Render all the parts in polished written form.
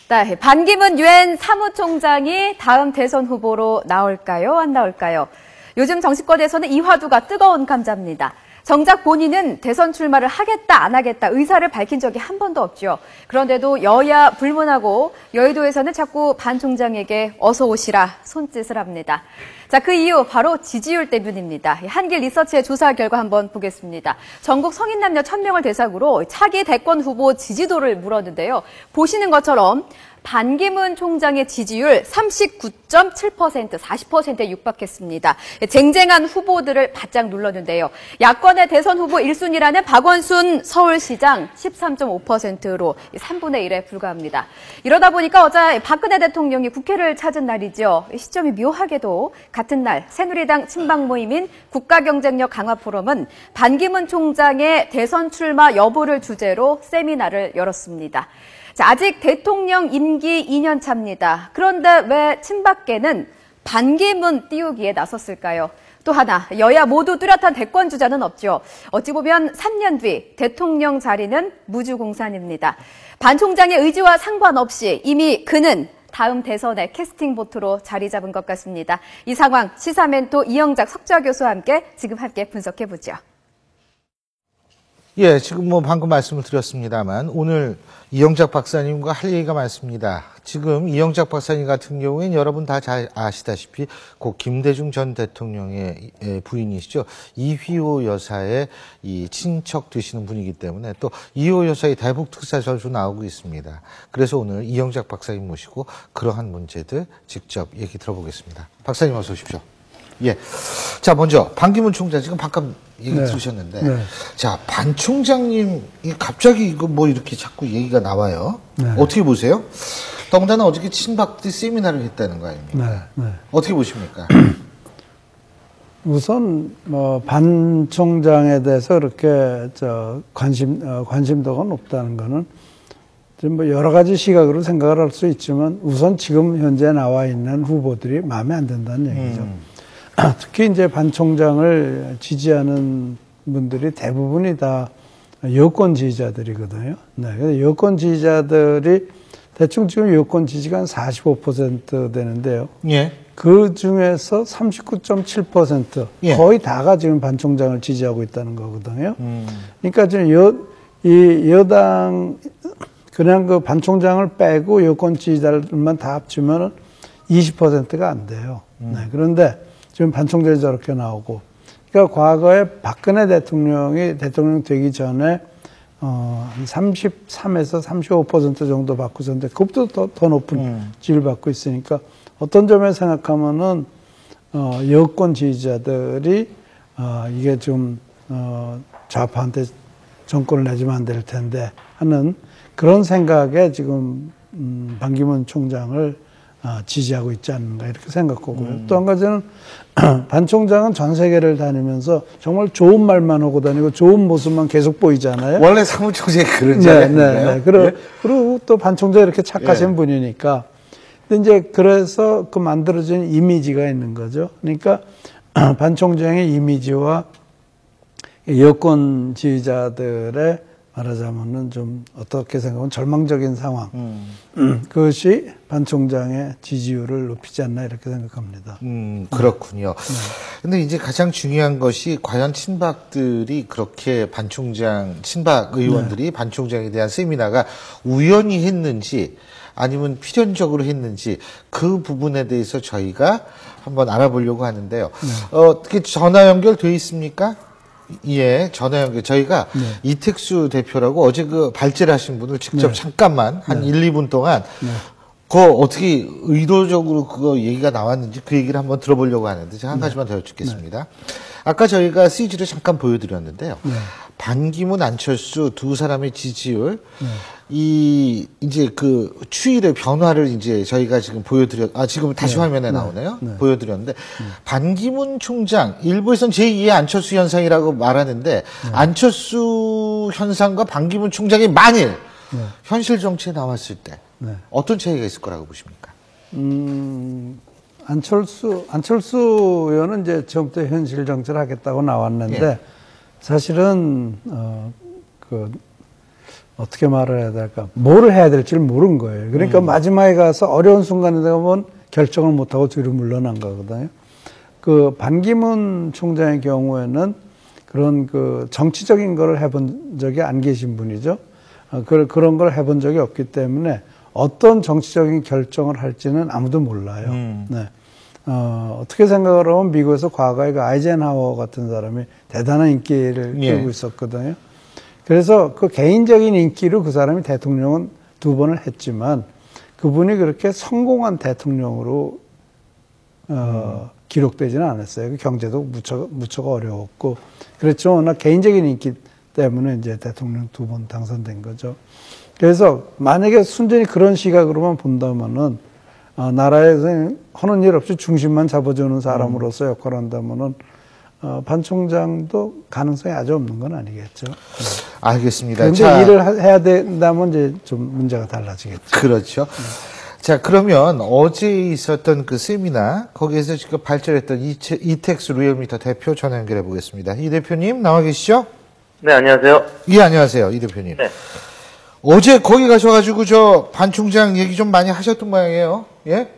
네, 반기문 유엔 사무총장이 다음 대선 후보로 나올까요? 안 나올까요? 요즘 정치권에서는 이 화두가 뜨거운 감자입니다. 정작 본인은 대선 출마를 하겠다 안 하겠다 의사를 밝힌 적이 한 번도 없죠. 그런데도 여야 불문하고 여의도에서는 자꾸 반 총장에게 어서 오시라 손짓을 합니다. 자, 그 이유 바로 지지율 때문입니다. 한길 리서치의 조사 결과 한번 보겠습니다. 전국 성인 남녀 1000명을 대상으로 차기 대권 후보 지지도를 물었는데요. 보시는 것처럼 반기문 총장의 지지율 39.7%, 40%에 육박했습니다. 쟁쟁한 후보들을 바짝 눌렀는데요. 야권의 대선 후보 1순위라는 박원순 서울시장 13.5%로 3분의 1에 불과합니다. 이러다 보니까 어제 박근혜 대통령이 국회를 찾은 날이죠. 시점이 묘하게도 같은 날 새누리당 친박 모임인 국가경쟁력 강화 포럼은 반기문 총장의 대선 출마 여부를 주제로 세미나를 열었습니다. 자, 아직 대통령 임기 2년 차입니다. 그런데 왜 친박계는 반기문 띄우기에 나섰을까요? 또 하나, 여야 모두 뚜렷한 대권 주자는 없죠. 어찌 보면 3년 뒤 대통령 자리는 무주공산입니다. 반 총장의 의지와 상관없이 이미 그는 다음 대선의 캐스팅 보트로 자리 잡은 것 같습니다. 이 상황 시사멘토 이영작 석좌 교수와 지금 함께 분석해보죠. 예, 지금 방금 말씀을 드렸습니다만 오늘 이영작 박사님과 할 얘기가 많습니다. 지금 이영작 박사님 같은 경우에는 여러분 다 잘 아시다시피 고 김대중 전 대통령의 부인이시죠. 이휘호 여사의 이 친척 되시는 분이기 때문에 또 이휘호 여사의 대북 특사설도 나오고 있습니다. 그래서 오늘 이영작 박사님 모시고 그러한 문제들 직접 얘기 들어보겠습니다. 박사님 어서 오십시오. 예. 자, 먼저, 반기문 총장, 지금 방금 얘기 들으셨는데, 자, 반 총장님, 갑자기 이거 이렇게 자꾸 얘기가 나와요. 어떻게 보세요? 더군다나 어저께 친박들이 세미나를 했다는 거 아닙니까? 어떻게 보십니까? 우선, 반 총장에 대해서 그렇게, 관심도가 높다는 거는, 좀 여러 가지 시각으로 생각을 할 수 있지만, 우선 지금 현재 나와 있는 후보들이 마음에 안 든다는 얘기죠. 특히 이제 반 총장을 지지하는 분들이 대부분이 다 여권 지지자들이거든요. 네. 여권 지지자들이 대충 지금 여권 지지가 한 45% 되는데요. 예. 그 중에서 39.7% 예. 거의 다가 지금 반 총장을 지지하고 있다는 거거든요. 그러니까 지금 이 여당 그냥 그 반 총장을 빼고 여권 지지자들만 다 합치면 20%가 안 돼요. 네. 그런데 지금 반 총장이 저렇게 나오고, 그러니까 과거에 박근혜 대통령이 대통령 되기 전에 33에서 35% 정도 받고 있었는데 그것보다 더 높은 지지를 받고 있으니까 어떤 점에 생각하면은 여권 지지자들이 이게 좀 좌파한테 정권을 내주면 안 될 텐데 하는 그런 생각에 지금 반기문 총장을 지지하고 있지 않는가 이렇게 생각하고요. 또 한 가지는 반 총장은 전 세계를 다니면서 정말 좋은 말만 하고 다니고 좋은 모습만 계속 보이잖아요. 원래 사무총장이 그러잖아요. 그리고 또 반 총장이 이렇게 착하신 분이니까. 근데 이제 그래서 그 만들어진 이미지가 있는 거죠. 그러니까 반 총장의 이미지와 여권 지지자들의 말하자면은 좀 어떻게 생각하면 절망적인 상황. 그것이 반 총장의 지지율을 높이지 않나 이렇게 생각합니다. 그렇군요. 근데 이제 가장 중요한 것이 과연 친박들이 그렇게 반 총장, 친박 의원들이 반 총장에 대한 세미나가 우연히 했는지 아니면 필연적으로 했는지 그 부분에 대해서 저희가 한번 알아보려고 하는데요. 어떻게 전화 연결돼 있습니까? 예, 전화 연결. 저희가 이택수 대표라고 어제 그 발제를 하신 분을 직접 잠깐만 한 1, 2분 동안 그거 어떻게 의도적으로 그거 얘기가 나왔는지 그 얘기를 한번 들어보려고 하는데 제가 한 가지만 더 여쭙겠습니다. 아까 저희가 CG를 잠깐 보여드렸는데요. 반기문, 안철수 두 사람의 지지율, 이제 그 추이의 변화를 이제 저희가 지금 지금 다시 화면에 나오네요. 보여드렸는데, 반기문 총장, 일부에서는 제2의 안철수 현상이라고 말하는데, 안철수 현상과 반기문 총장이 만일 현실 정치에 나왔을 때, 어떤 차이가 있을 거라고 보십니까? 안철수 의원은 이제 처음부터 현실 정치를 하겠다고 나왔는데, 사실은, 어떻게 말을 해야 될까? 뭐를 해야 될지를 모르는 거예요. 그러니까 마지막에 가서 어려운 순간에 되면 결정을 못하고 뒤로 물러난 거거든요. 그 반기문 총장의 경우에는 그런 그 정치적인 걸 해본 적이 안 계신 분이죠. 그런 걸 해본 적이 없기 때문에 어떤 정치적인 결정을 할지는 아무도 몰라요. 네. 어떻게 생각을 하면 미국에서 과거에 그 아이젠하워 같은 사람이 대단한 인기를 끌고 있었거든요. 그래서 그 개인적인 인기로 그 사람이 대통령은 2번을 했지만 그분이 그렇게 성공한 대통령으로 기록되지는 않았어요. 그 경제도 무척 어려웠고 그렇죠. 워낙 개인적인 인기 때문에 이제 대통령 2번 당선된 거죠. 그래서 만약에 순전히 그런 시각으로만 본다면은 나라에서 하는 일 없이 중심만 잡아주는 사람으로서 역할을 한다면은 반 총장도 가능성이 아주 없는 건 아니겠죠. 알겠습니다. 그런데 자, 일을 해야 된다면 이제 좀 문제가 달라지겠죠. 그렇죠. 자, 그러면 어제 있었던 그 세미나, 거기에서 지금 발전했던 이텍스 리얼미터 대표 전화 연결해 보겠습니다. 이 대표님 나와 계시죠? 네, 안녕하세요. 예, 안녕하세요. 이 대표님. 네. 어제 거기 가셔가지고 저 반 총장 얘기 좀 많이 하셨던 모양이에요. 예?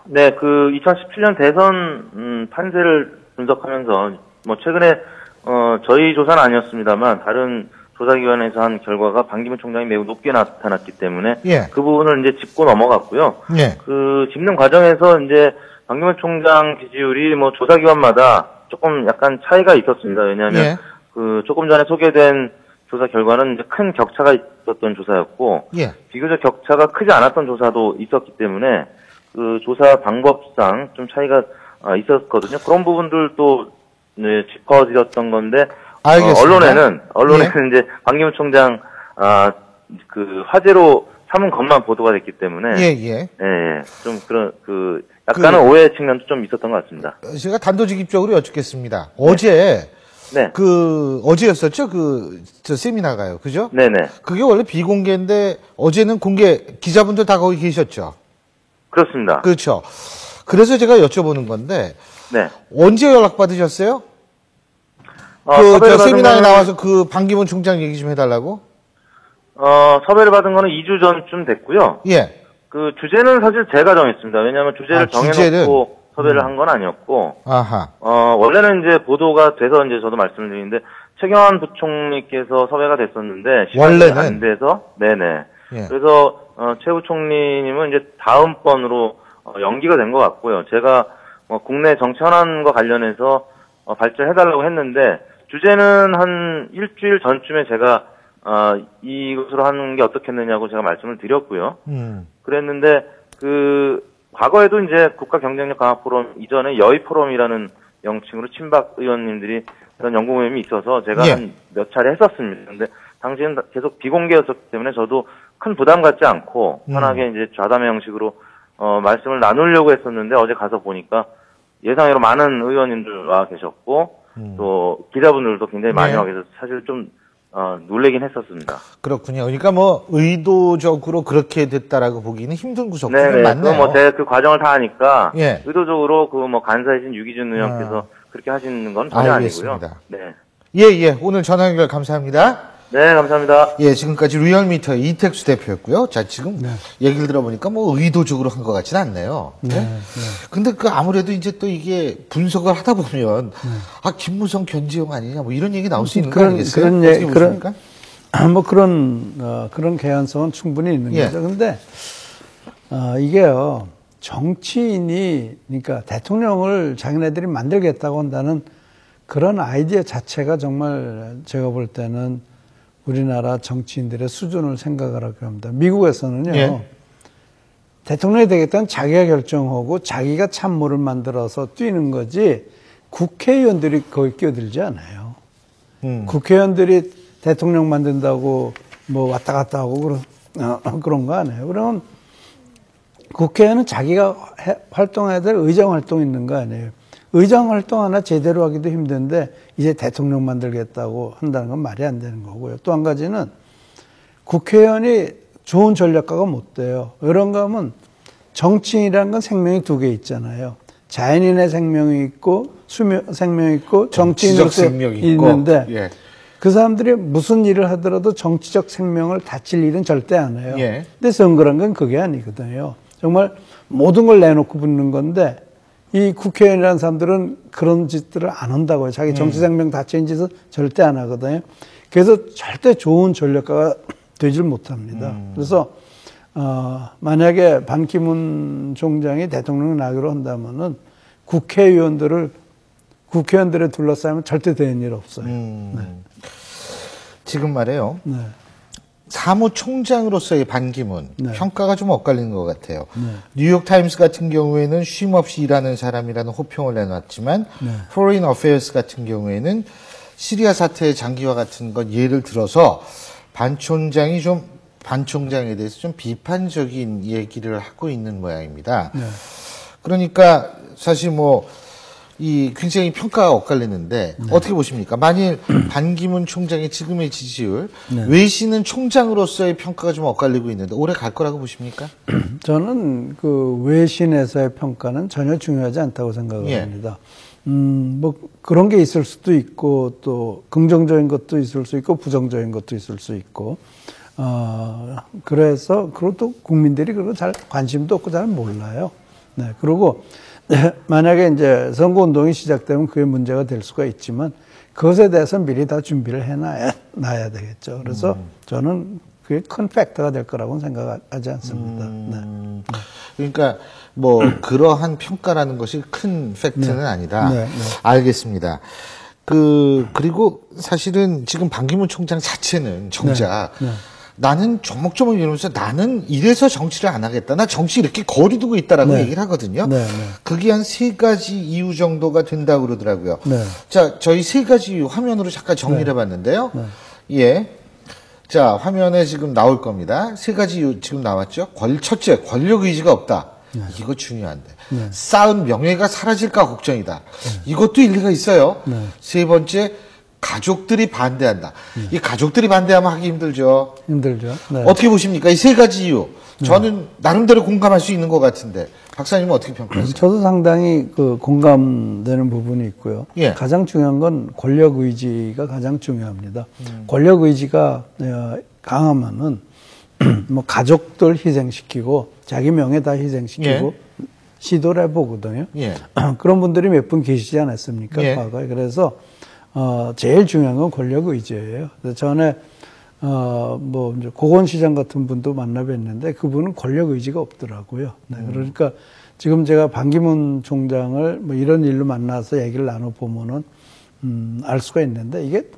네, 그 2017년 대선 판세를 분석하면서 뭐 최근에 저희 조사는 아니었습니다만 다른 조사기관에서 한 결과가 반기문 총장이 매우 높게 나타났기 때문에 그 부분을 이제 짚고 넘어갔고요. 그 짚는 과정에서 이제 반기문 총장 지지율이 뭐 조사기관마다 조금 약간 차이가 있었습니다. 왜냐하면 그 조금 전에 소개된 조사 결과는 이제 큰 격차가 있었던 조사였고 비교적 격차가 크지 않았던 조사도 있었기 때문에 그 조사 방법상 좀 차이가 있었거든요. 그런 부분들도 네, 짚어드렸던 건데 언론에는 이제 반기문 총장 그 화제로 삼은 것만 보도가 됐기 때문에 좀 그런 그 약간은 오해 측면도 좀 있었던 것 같습니다. 제가 단도직입적으로 여쭙겠습니다. 어제 어제였었죠? 저 세미나가요. 그죠? 네네. 그게 원래 비공개인데, 어제는 공개, 기자분들 다 거기 계셨죠? 그렇습니다. 그렇죠. 그래서 제가 여쭤보는 건데, 언제 연락받으셨어요? 저 세미나에 나와서 그 반기문 총장 얘기 좀 해달라고? 섭외를 받은 거는 2주 전쯤 됐고요. 그 주제는 사실 제가 정했습니다. 왜냐하면 주제를 정해놓고 섭외를 한 건 아니었고, 원래는 이제 보도가 돼서 이제 저도 말씀을 드리는데, 최경환 부총리께서 섭외가 됐었는데, 시간이 안 돼서, 그래서, 최 부총리님은 이제 다음번으로, 연기가 된 것 같고요. 제가, 국내 정치 현안과 관련해서, 발전해달라고 했는데, 주제는 한 일주일 전쯤에 제가, 이것으로 하는 게 어떻겠느냐고 제가 말씀을 드렸고요. 그랬는데, 과거에도 이제 국가경쟁력 강화 포럼 이전에 여의 포럼이라는 명칭으로 친박 의원님들이 그런 연구 모임이 있어서 제가 한 몇 차례 했었습니다. 근데 당시에는 계속 비공개였었기 때문에 저도 큰 부담 갖지 않고 편하게 이제 좌담회 형식으로 말씀을 나누려고 했었는데 어제 가서 보니까 예상외로 많은 의원님들 와 계셨고 또 기자분들도 굉장히 많이 와 계셔서 사실 좀 놀래긴 했었습니다. 그렇군요. 그러니까 뭐 의도적으로 그렇게 됐다라고 보기는 힘든 구석들이 많네요. 뭐 제가 그 과정을 다 하니까 의도적으로 그 뭐 간사이신 유기준 의원께서 그렇게 하시는 건 전혀 아니고요. 오늘 전화 연결 감사합니다. 네, 감사합니다. 지금까지 리얼미터 이택수 대표였고요. 자, 지금 얘기를 들어보니까 뭐 의도적으로 한 것 같지는 않네요. 근데 아무래도 이제 또 이게 분석을 하다 보면, 김무성 견제용 아니냐, 뭐 이런 얘기 나올 수 있는 거 아니겠어요? 그런 개연성은 충분히 있는 거죠. 근데, 이게요, 정치인이, 그러니까 대통령을 자기네들이 만들겠다고 한다는 그런 아이디어 자체가 정말 제가 볼 때는 우리나라 정치인들의 수준을 생각을 하게 합니다. 미국에서는요, 대통령이 되겠다는 자기가 결정하고 자기가 참모를 만들어서 뛰는 거지 국회의원들이 거기 끼어들지 않아요. 국회의원들이 대통령 만든다고 뭐 왔다 갔다 하고 그런 거 아니에요. 그러면 국회의원은 자기가 활동해야 될 의정 활동이 있는 거 아니에요. 의정 활동 하나 제대로 하기도 힘든데 이제 대통령 만들겠다고 한다는 건 말이 안 되는 거고요. 또 한 가지는 국회의원이 좋은 전략가가 못 돼요. 그런가 하면 정치인이라는 건 생명이 2개 있잖아요. 자연인의 생명이 있고 생명이 있고 정치인으로서 있는데 그 사람들이 무슨 일을 하더라도 정치적 생명을 다칠 일은 절대 안 해요. 예. 근데 선거란 건 그게 아니거든요. 정말 모든 걸 내놓고 붙는 건데 이 국회의원이라는 사람들은 그런 짓들을 안 한다고요. 자기 정치 생명 다치는 짓은 절대 안 하거든요. 그래서 절대 좋은 전략가가 되질 못합니다. 그래서 만약에 반기문 총장이 대통령 나기로 한다면은 국회의원들을 둘러싸면 절대 되는 일 없어요. 네. 지금 말이에요. 네. 사무총장으로서의 반기문 네. 평가가 좀 엇갈리는 것 같아요. 네. 뉴욕타임스 같은 경우에는 쉼없이 일하는 사람이라는 호평을 내놨지만 네. Foreign Affairs 같은 경우에는 시리아 사태의 장기화 같은 건 예를 들어서 반 총장에 대해서 좀 비판적인 얘기를 하고 있는 모양입니다. 네. 그러니까 사실 굉장히 평가가 엇갈리는데 어떻게 보십니까? 만일 반기문 총장의 지금의 지지율, 외신은 총장으로서의 평가가 좀 엇갈리고 있는데 오래 갈 거라고 보십니까? 저는 그 외신에서의 평가는 전혀 중요하지 않다고 생각을 합니다. 그런 게 있을 수도 있고 또 긍정적인 것도 있을 수 있고 부정적인 것도 있을 수 있고 그래서 그리고 또 국민들이 그거 잘 관심도 없고 잘 몰라요. 네. 그리고 만약에 이제 선거운동이 시작되면 그게 문제가 될 수가 있지만 그것에 대해서 미리 다 준비를 해놔야 되겠죠. 그래서 저는 그게 큰 팩터가 될 거라고는 생각하지 않습니다. 네. 그러니까 그러한 평가라는 것이 큰 팩트는 아니다. 네. 알겠습니다. 그리고 사실은 지금 반기문 총장 자체는 정작 나는 조목조목 이러면서 나는 이래서 정치를 안 하겠다. 나 정치 이렇게 거리 두고 있다라고 얘기를 하거든요. 그게 한 3가지 이유 정도가 된다고 그러더라고요. 자, 저희 3가지 이유 화면으로 잠깐 정리를 해봤는데요. 예. 자, 화면에 지금 나올 겁니다. 3가지 이유 지금 나왔죠. 첫째, 권력 의지가 없다. 이거 중요한데. 쌓은 명예가 사라질까 걱정이다. 이것도 일리가 있어요. 3번째, 가족들이 반대한다. 이 가족들이 반대하면 하기 힘들죠. 힘들죠. 네. 어떻게 보십니까? 이 3가지 이유. 저는 나름대로 공감할 수 있는 것 같은데 박사님은 어떻게 평가하세요? 저도 상당히 공감되는 부분이 있고요. 예. 가장 중요한 건 권력 의지가 가장 중요합니다. 권력 의지가 강하면은 가족들 희생시키고 자기 명예 다 희생시키고 시도를 해보거든요. 그런 분들이 몇 분 계시지 않았습니까? 과거에. 그래서 제일 중요한 건 권력 의지예요. 전에, 이제 고건시장 같은 분도 만나뵀는데 그분은 권력 의지가 없더라고요. 네, 그러니까 지금 제가 반기문 총장을 이런 일로 만나서 얘기를 나눠보면은, 알 수가 있는데 이게,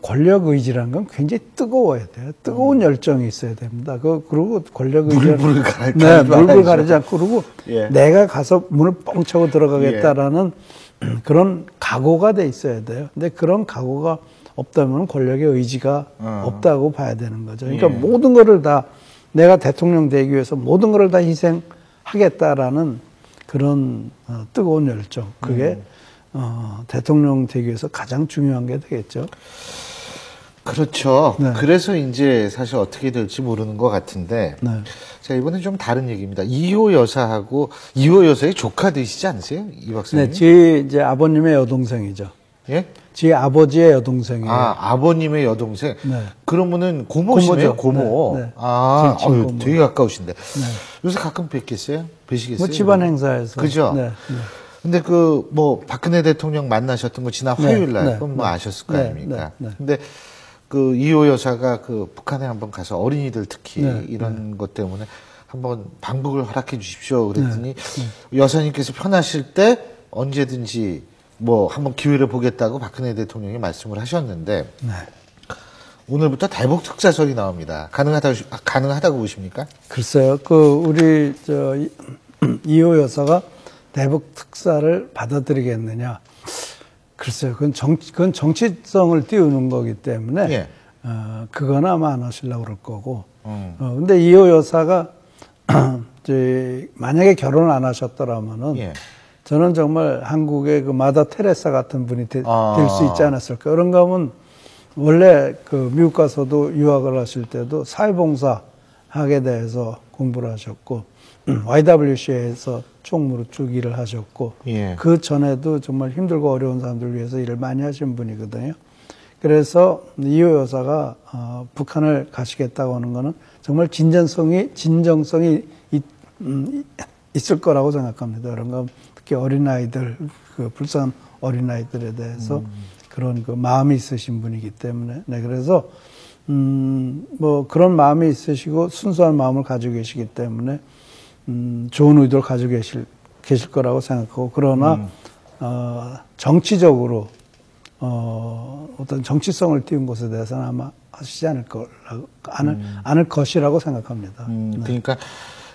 권력 의지라는 건 굉장히 뜨거워야 돼요. 뜨거운 열정이 있어야 됩니다. 그리고 권력 의지는. 물불 가리지 않고, 그리고 내가 가서 문을 뻥 차고 들어가겠다라는 그런 각오가 돼 있어야 돼요. 근데 그런 각오가 없다면 권력의 의지가 없다고 봐야 되는 거죠. 그러니까 모든 거를 다 내가 대통령 되기 위해서 모든 거를 다 희생하겠다라는 그런 뜨거운 열정. 그게 대통령 되기 위해서 가장 중요한 게 되겠죠. 그렇죠. 그래서 이제 사실 어떻게 될지 모르는 것 같은데. 자, 이번엔 좀 다른 얘기입니다. 이호 여사의 조카 되시지 않으세요? 이 박사님? 네, 제 이제 아버님의 여동생이죠. 예? 제 아버지의 여동생이에요. 아버님의 여동생? 그러면은 고모시네요, 고모. 되게 가까우신데. 요새 가끔 뵙겠어요? 뵈시겠어요? 집안 행사에서. 그죠? 근데 박근혜 대통령 만나셨던 거 지난 화요일 날, 그건 아셨을 거 아닙니까? 근데 이호 여사가 북한에 한번 가서 어린이들 특히 이런 것 때문에 한번 방북을 허락해 주십시오. 그랬더니 여사님께서 편하실 때 언제든지 한번 기회를 보겠다고 박근혜 대통령이 말씀을 하셨는데 오늘부터 대북 특사설이 나옵니다. 가능하다고 보십니까? 글쎄요. 우리 이호 여사가 대북 특사를 받아들이겠느냐? 글쎄요. 그건 정치성을 띄우는 거기 때문에 그건 아마 안 하시려고 그럴 거고. 근데 이호 여사가 만약에 결혼을 안 하셨더라면은 저는 정말 한국의 마더 테레사 같은 분이 될 수 있지 않았을까. 그런가 하면 원래 미국 가서도 유학을 하실 때도 사회봉사학에 대해서 공부를 하셨고 YWCA에서 총무로 쭉 일을 하셨고 그 전에도 정말 힘들고 어려운 사람들을 위해서 일을 많이 하신 분이거든요. 그래서 이호 여사가 북한을 가시겠다고 하는 거는 정말 진정성이 있을 거라고 생각합니다. 그런 거 특히 어린아이들, 그 불쌍한 어린아이들에 대해서 그런 그 마음이 있으신 분이기 때문에. 네, 그래서 뭐 그런 마음이 있으시고 순수한 마음을 가지고 계시기 때문에 좋은 의도를 가지고 계실 거라고 생각하고, 그러나 정치적으로 어떤 정치성을 띄운 것에 대해서는 아마 하시지 않을 것이라고 생각합니다. 그러니까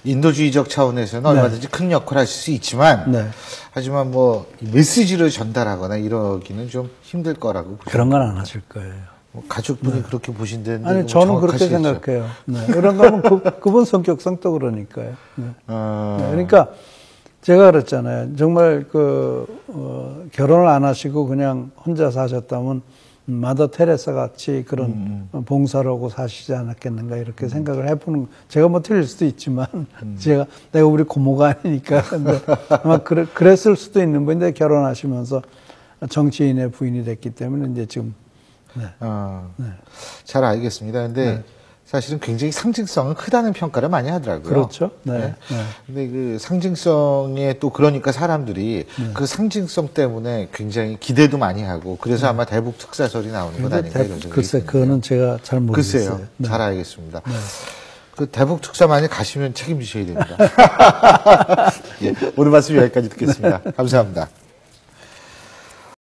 인도주의적 차원에서는 얼마든지 큰 역할을 하실 수 있지만, 하지만 뭐 메시지를 전달하거나 이러기는 좀 힘들 거라고 보십니다. 그런 건 안 하실 거예요. 뭐 가족분이 그렇게 보신다는데. 아니, 저는 그렇게 생각해요. 그런 거는 그분 성격상 또 그러니까요. 그러니까 제가 그랬잖아요. 정말 결혼을 안 하시고 그냥 혼자 사셨다면 마더 테레사 같이 그런 봉사를 하고 사시지 않았겠는가, 이렇게 생각을 해보는, 제가 뭐 틀릴 수도 있지만, 내가 우리 고모가 아니니까. 근데 아마 그랬을 수도 있는 분인데, 결혼하시면서 정치인의 부인이 됐기 때문에 이제 지금. 잘 알겠습니다. 근데 사실은 굉장히 상징성은 크다는 평가를 많이 하더라고요. 그렇죠. 근데 그 상징성에 또 그러니까 사람들이 그 상징성 때문에 굉장히 기대도 많이 하고, 그래서 아마 대북 특사설이 나오는 것 아닌가 이런 생각이 글쎄, 듭니다. 그거는 제가 잘 모르겠어요. 글쎄요. 잘 알겠습니다. 그 대북 특사 만약 가시면 책임지셔야 됩니다. 예, 오늘 말씀 여기까지 듣겠습니다. 감사합니다.